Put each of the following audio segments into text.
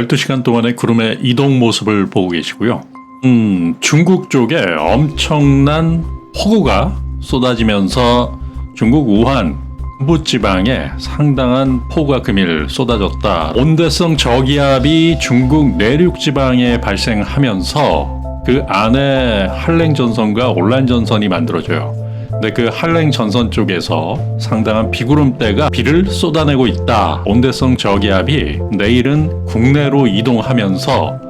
12시간 동안의 구름의 이동 모습을 보고 계시고요. 중국 쪽에 엄청난 폭우가 쏟아지면서 중국 우한 북부지방에 상당한 폭우가 금일 쏟아졌다. 온대성 저기압이 중국 내륙지방에 발생하면서 그 안에 한랭전선과 온란전선이 만들어져요. 근데 그 한랭전선 쪽에서 상당한 비구름대가 비를 쏟아내고 있다. 온대성 저기압이 내일은 국내로 이동하면서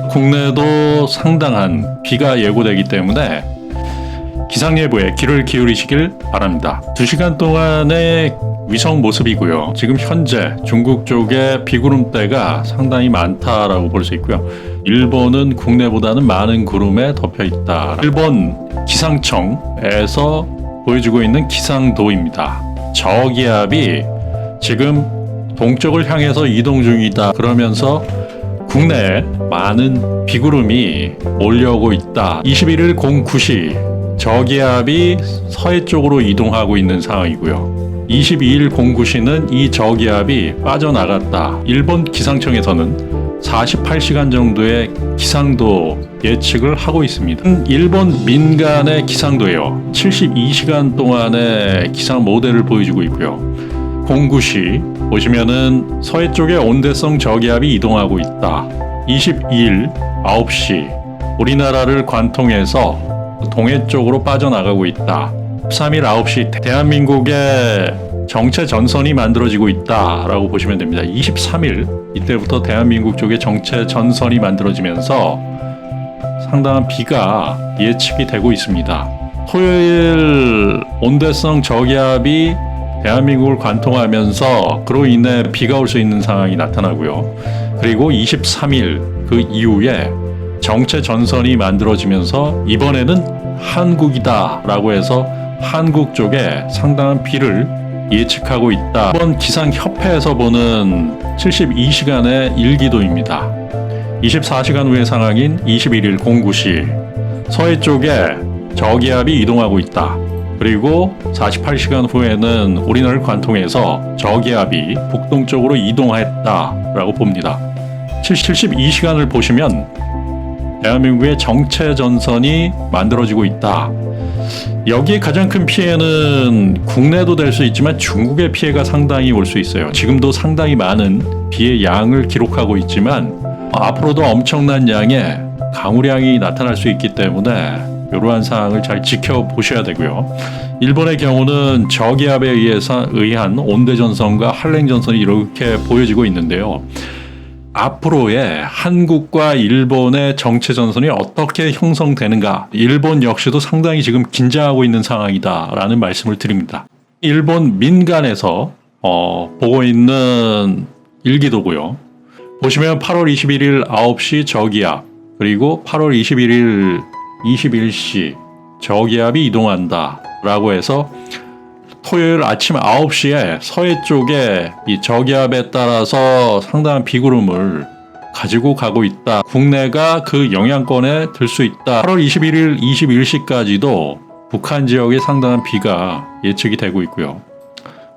국내도 상당한 비가 예고되기 때문에 기상예보에 귀를 기울이시길 바랍니다. 2시간 동안의 위성 모습이고요. 지금 현재 중국 쪽에 비구름대가 상당히 많다라고 볼 수 있고요. 일본은 국내보다는 많은 구름에 덮여 있다. 일본 기상청에서 보여주고 있는 기상도입니다. 저기압이 지금 동쪽을 향해서 이동 중이다. 그러면서 국내에 많은 비구름이 몰려오고 있다. 21일 09시 저기압이 서해 쪽으로 이동하고 있는 상황이고요. 22일 09시는 이 저기압이 빠져나갔다. 일본 기상청에서는 48시간 정도의 기상도 예측을 하고 있습니다. 일본 민간의 기상도예요. 72시간 동안의 기상 모델을 보여주고 있고요. 09시 보시면은 서해 쪽에 온대성 저기압이 이동하고 있다. 22일 9시 우리나라를 관통해서 동해 쪽으로 빠져나가고 있다. 13일 9시 대한민국의 정체 전선이 만들어지고 있다라고 보시면 됩니다. 23일 이때부터 대한민국 쪽에 정체 전선이 만들어지면서 상당한 비가 예측이 되고 있습니다. 토요일 온대성 저기압이 대한민국을 관통하면서 그로 인해 비가 올 수 있는 상황이 나타나고요. 그리고 23일 그 이후에 정체 전선이 만들어지면서 이번에는 한국이다 라고 해서 한국 쪽에 상당한 비를 예측하고 있다. 이번 기상협회에서 보는 72시간의 일기도입니다. 24시간 후의 상황인 21일 09시 서해 쪽에 저기압이 이동하고 있다. 그리고 48시간 후에는 우리나라를 관통해서 저기압이 북동쪽으로 이동했다 라고 봅니다. 72시간을 보시면 대한민국의 정체 전선이 만들어지고 있다. 여기에 가장 큰 피해는 국내도 될 수 있지만 중국의 피해가 상당히 올 수 있어요. 지금도 상당히 많은 비의 양을 기록하고 있지만 앞으로도 엄청난 양의 강우량이 나타날 수 있기 때문에 이러한 사항을 잘 지켜보셔야 되고요. 일본의 경우는 저기압에 의한 온대전선과 한랭전선이 이렇게 보여지고 있는데요. 앞으로의 한국과 일본의 정체전선이 어떻게 형성되는가, 일본 역시도 상당히 지금 긴장하고 있는 상황이다라는 말씀을 드립니다. 일본 민간에서 보고 있는 일기도고요. 보시면 8월 21일 9시 저기압, 그리고 8월 21일 21시 저기압이 이동한다 라고 해서 토요일 아침 9시에 서해 쪽에 이 저기압에 따라서 상당한 비구름을 가지고 가고 있다. 국내가 그 영향권에 들 수 있다. 8월 21일 21시까지도 북한 지역에 상당한 비가 예측이 되고 있고요.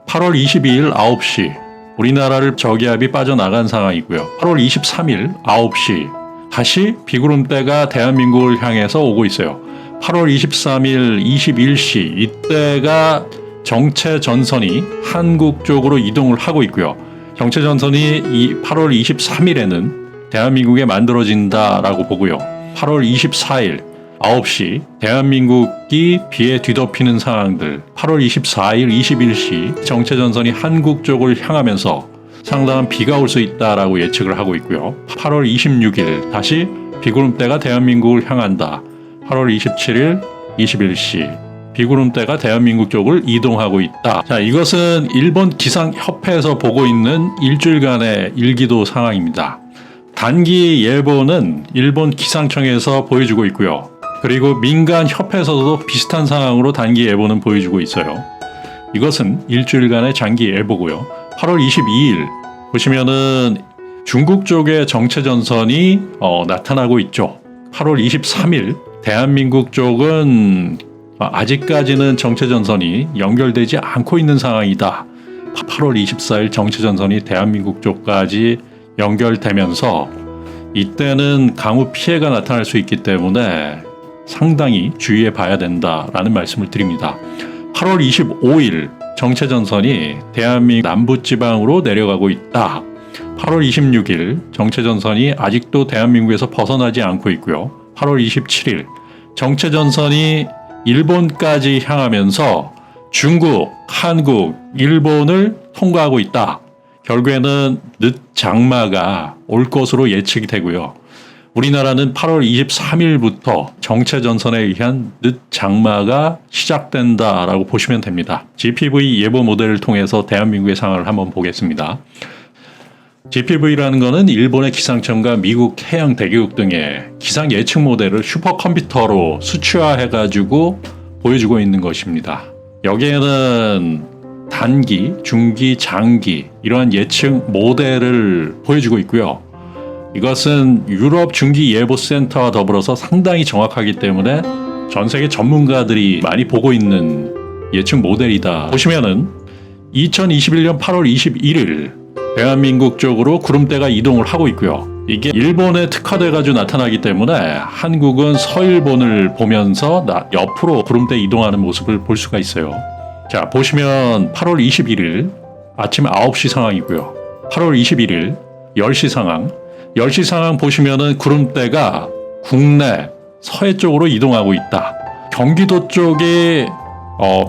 8월 22일 9시 우리나라를 저기압이 빠져나간 상황이고요. 8월 23일 9시 다시 비구름대가 대한민국을 향해서 오고 있어요. 8월 23일 21시 이때가 정체 전선이 한국 쪽으로 이동을 하고 있고요. 정체 전선이 8월 23일에는 대한민국에 만들어진다라고 보고요. 8월 24일 9시 대한민국이 비에 뒤덮이는 상황들, 8월 24일 21시 정체 전선이 한국 쪽을 향하면서 상당한 비가 올 수 있다라고 예측을 하고 있고요. 8월 26일 다시 비구름대가 대한민국을 향한다. 8월 27일 21시 비구름대가 대한민국 쪽을 이동하고 있다. 자, 이것은 일본 기상협회에서 보고 있는 일주일간의 일기도 상황입니다. 단기 예보는 일본 기상청에서 보여주고 있고요. 그리고 민간 협회에서도 비슷한 상황으로 단기 예보는 보여주고 있어요. 이것은 일주일간의 장기 예보고요. 8월 22일 보시면은 중국 쪽의 정체 전선이 나타나고 있죠. 8월 23일 대한민국 쪽은 아직까지는 정체전선이 연결되지 않고 있는 상황이다. 8월 24일 정체전선이 대한민국 쪽까지 연결되면서 이때는 강우 피해가 나타날 수 있기 때문에 상당히 주의해 봐야 된다라는 말씀을 드립니다. 8월 25일 정체전선이 대한민국 남부지방으로 내려가고 있다. 8월 26일 정체전선이 아직도 대한민국에서 벗어나지 않고 있고요. 8월 27일 정체전선이 일본까지 향하면서 중국, 한국, 일본을 통과하고 있다. 결국에는 늦장마가 올 것으로 예측이 되고요. 우리나라는 8월 23일부터 정체전선에 의한 늦장마가 시작된다라고 보시면 됩니다. GPV 예보 모델을 통해서 대한민국의 상황을 한번 보겠습니다. GPV라는 것은 일본의 기상청과 미국 해양대기국 등의 기상 예측 모델을 슈퍼컴퓨터로 수치화해가지고 보여주고 있는 것입니다. 여기에는 단기, 중기, 장기 이러한 예측 모델을 보여주고 있고요. 이것은 유럽 중기예보센터와 더불어서 상당히 정확하기 때문에 전 세계 전문가들이 많이 보고 있는 예측 모델이다. 보시면은 2021년 8월 21일 대한민국 쪽으로 구름대가 이동을 하고 있고요. 이게 일본에 특화돼가지고 나타나기 때문에 한국은 서일본을 보면서 옆으로 구름대 이동하는 모습을 볼 수가 있어요. 자, 보시면 8월 21일 아침 9시 상황이고요. 8월 21일 10시 상황. 10시 상황 보시면은 구름대가 국내 서해 쪽으로 이동하고 있다. 경기도 쪽에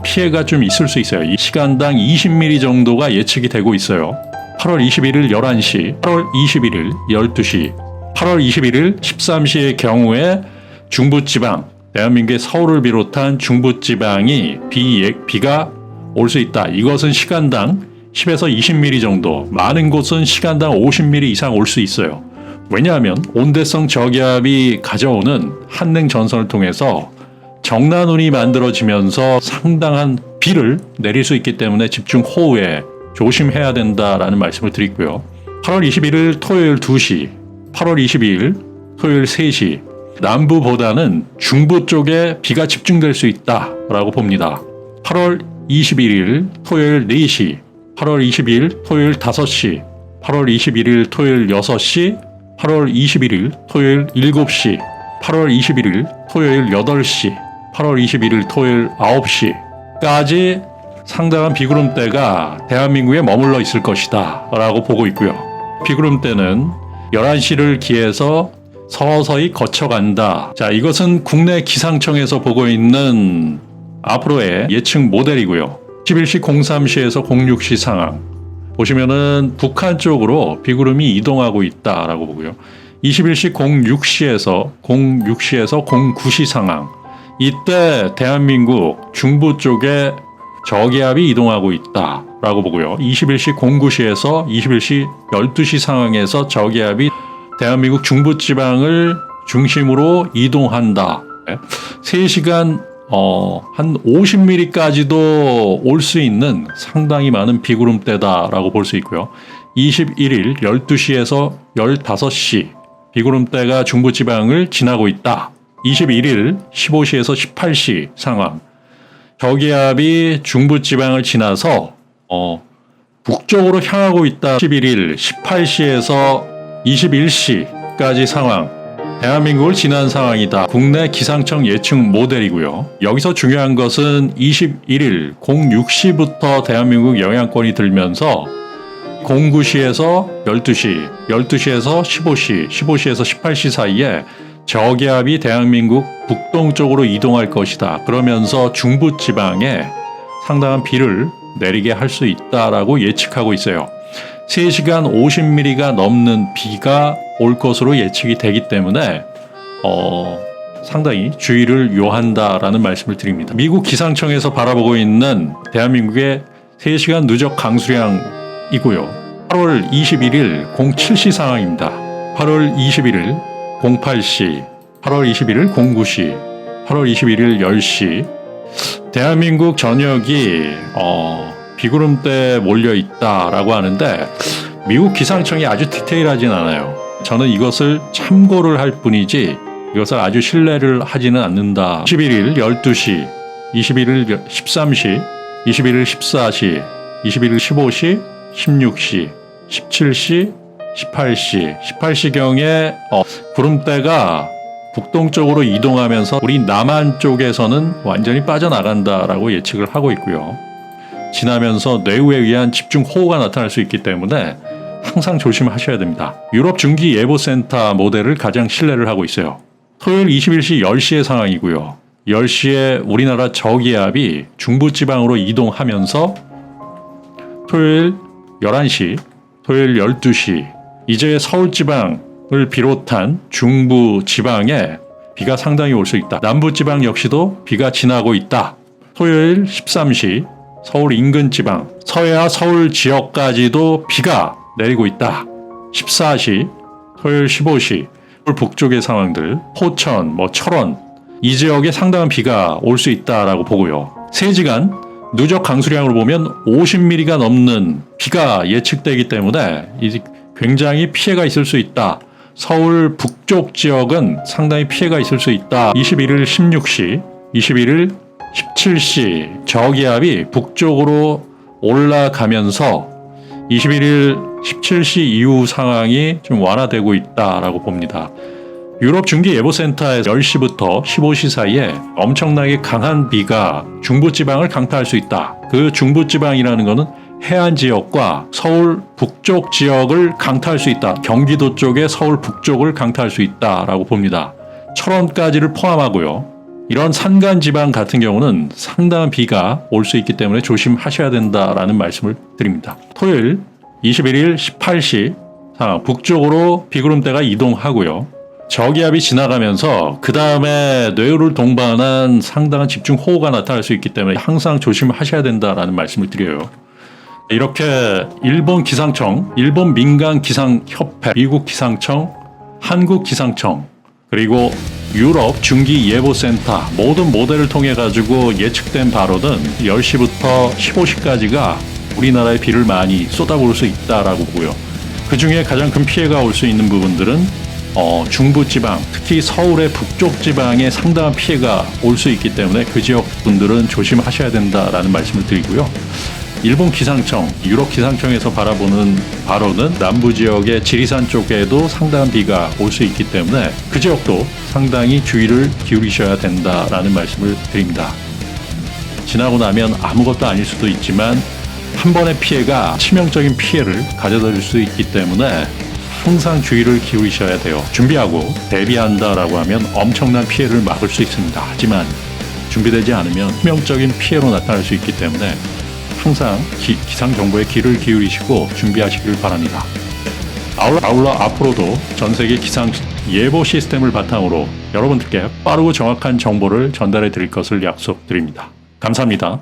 피해가 좀 있을 수 있어요. 이 시간당 20mm 정도가 예측이 되고 있어요. 8월 21일 11시, 8월 21일 12시, 8월 21일 13시의 경우에 중부지방, 대한민국의 서울을 비롯한 중부지방이 비가 올 수 있다. 이것은 시간당 10에서 20mm 정도, 많은 곳은 시간당 50mm 이상 올 수 있어요. 왜냐하면 온대성 저기압이 가져오는 한냉 전선을 통해서 정난운이 만들어지면서 상당한 비를 내릴 수 있기 때문에 집중호우에 조심해야 된다라는 말씀을 드리고요. 8월 21일 토요일 2시, 8월 22일 토요일 3시, 남부보다는 중부 쪽에 비가 집중될 수 있다라고 봅니다. 8월 21일 토요일 4시, 8월 22일 토요일 5시, 8월 21일 토요일 6시, 8월 21일 토요일 7시, 8월 21일 토요일 8시, 8월 21일 토요일 9시까지 상당한 비구름대가 대한민국에 머물러 있을 것이다 라고 보고 있고요. 비구름대는 11시를 기해서 서서히 거쳐간다. 자, 이것은 국내 기상청에서 보고 있는 앞으로의 예측 모델이고요. 11시 03시에서 06시 상황 보시면은 북한 쪽으로 비구름이 이동하고 있다라고 보고요. 21시 06시에서 09시 상황 이때 대한민국 중부 쪽에 저기압이 이동하고 있다라고 보고요. 21시 09시에서 21시 12시 상황에서 저기압이 대한민국 중부지방을 중심으로 이동한다. 3시간 한 50mm까지도 올 수 있는 상당히 많은 비구름대다라고 볼 수 있고요. 21일 12시에서 15시 비구름대가 중부지방을 지나고 있다. 21일 15시에서 18시 상황 저기압이 중부지방을 지나서 북쪽으로 향하고 있다. 11일 18시에서 21시까지 상황 대한민국을 지난 상황이다. 국내 기상청 예측 모델이고요. 여기서 중요한 것은 21일 06시부터 대한민국 영향권이 들면서 09시에서 12시, 12시에서 15시, 15시에서 18시 사이에 저기압이 대한민국 북동쪽으로 이동할 것이다. 그러면서 중부지방에 상당한 비를 내리게 할 수 있다라고 예측하고 있어요. 3시간 50mm가 넘는 비가 올 것으로 예측이 되기 때문에 상당히 주의를 요한다라는 말씀을 드립니다. 미국 기상청에서 바라보고 있는 대한민국의 3시간 누적 강수량이고요. 8월 21일 07시 상황입니다. 8월 21일 08시, 8월 21일 09시, 8월 21일 10시 대한민국 전역이 비구름대에 몰려 있다라고 하는데 미국 기상청이 아주 디테일하진 않아요. 저는 이것을 참고를 할 뿐이지 이것을 아주 신뢰를 하지는 않는다. 21일 12시, 21일 13시, 21일 14시, 21일 15시, 16시, 17시, 18시경에 구름대가 북동쪽으로 이동하면서 우리 남한 쪽에서는 완전히 빠져나간다라고 예측을 하고 있고요. 지나면서 뇌우에 의한 집중호우가 나타날 수 있기 때문에 항상 조심하셔야 됩니다. 유럽 중기예보센터 모델을 가장 신뢰를 하고 있어요. 토요일 21시 10시의 상황이고요. 10시에 우리나라 저기압이 중부지방으로 이동하면서 토요일 11시, 토요일 12시 이제 서울지방을 비롯한 중부지방에 비가 상당히 올 수 있다. 남부지방 역시도 비가 지나고 있다. 토요일 13시 서울 인근 지방, 서해와 서울 지역까지도 비가 내리고 있다. 14시, 토요일 15시 북쪽의 상황들, 포천, 철원 이 지역에 상당한 비가 올 수 있다라고 보고요. 3시간 누적 강수량으로 보면 50mm가 넘는 비가 예측되기 때문에 굉장히 피해가 있을 수 있다. 서울 북쪽 지역은 상당히 피해가 있을 수 있다. 21일 16시, 21일 17시 저기압이 북쪽으로 올라가면서 21일 17시 이후 상황이 좀 완화되고 있다라고 봅니다. 유럽 중기예보센터에서 10시부터 15시 사이에 엄청나게 강한 비가 중부지방을 강타할 수 있다. 그 중부지방이라는 것은 해안 지역과 서울 북쪽 지역을 강타할 수 있다. 경기도 쪽에 서울 북쪽을 강타할 수 있다라고 봅니다. 철원까지를 포함하고요. 이런 산간 지방 같은 경우는 상당한 비가 올 수 있기 때문에 조심하셔야 된다라는 말씀을 드립니다. 토요일 21일 18시 상황 북쪽으로 비구름대가 이동하고요. 저기압이 지나가면서 그 다음에 뇌우를 동반한 상당한 집중호우가 나타날 수 있기 때문에 항상 조심하셔야 된다라는 말씀을 드려요. 이렇게 일본 기상청, 일본 민간기상협회, 미국 기상청, 한국 기상청 그리고 유럽 중기예보센터 모든 모델을 통해 가지고 예측된 바로는 10시부터 15시까지가 우리나라에 비를 많이 쏟아부을 수 있다라고 보고요. 그 중에 가장 큰 피해가 올 수 있는 부분들은 중부지방, 특히 서울의 북쪽 지방에 상당한 피해가 올 수 있기 때문에 그 지역 분들은 조심하셔야 된다라는 말씀을 드리고요. 일본 기상청, 유럽 기상청에서 바라보는 바로는 남부 지역의 지리산 쪽에도 상당한 비가 올 수 있기 때문에 그 지역도 상당히 주의를 기울이셔야 된다라는 말씀을 드립니다. 지나고 나면 아무것도 아닐 수도 있지만 한 번의 피해가 치명적인 피해를 가져다 줄 수 있기 때문에 항상 주의를 기울이셔야 돼요. 준비하고 대비한다라고 하면 엄청난 피해를 막을 수 있습니다. 하지만 준비되지 않으면 치명적인 피해로 나타날 수 있기 때문에 항상 기상 정보에 귀를 기울이시고 준비하시길 바랍니다. 아울러 앞으로도 전 세계 기상 예보 시스템을 바탕으로 여러분들께 빠르고 정확한 정보를 전달해 드릴 것을 약속드립니다. 감사합니다.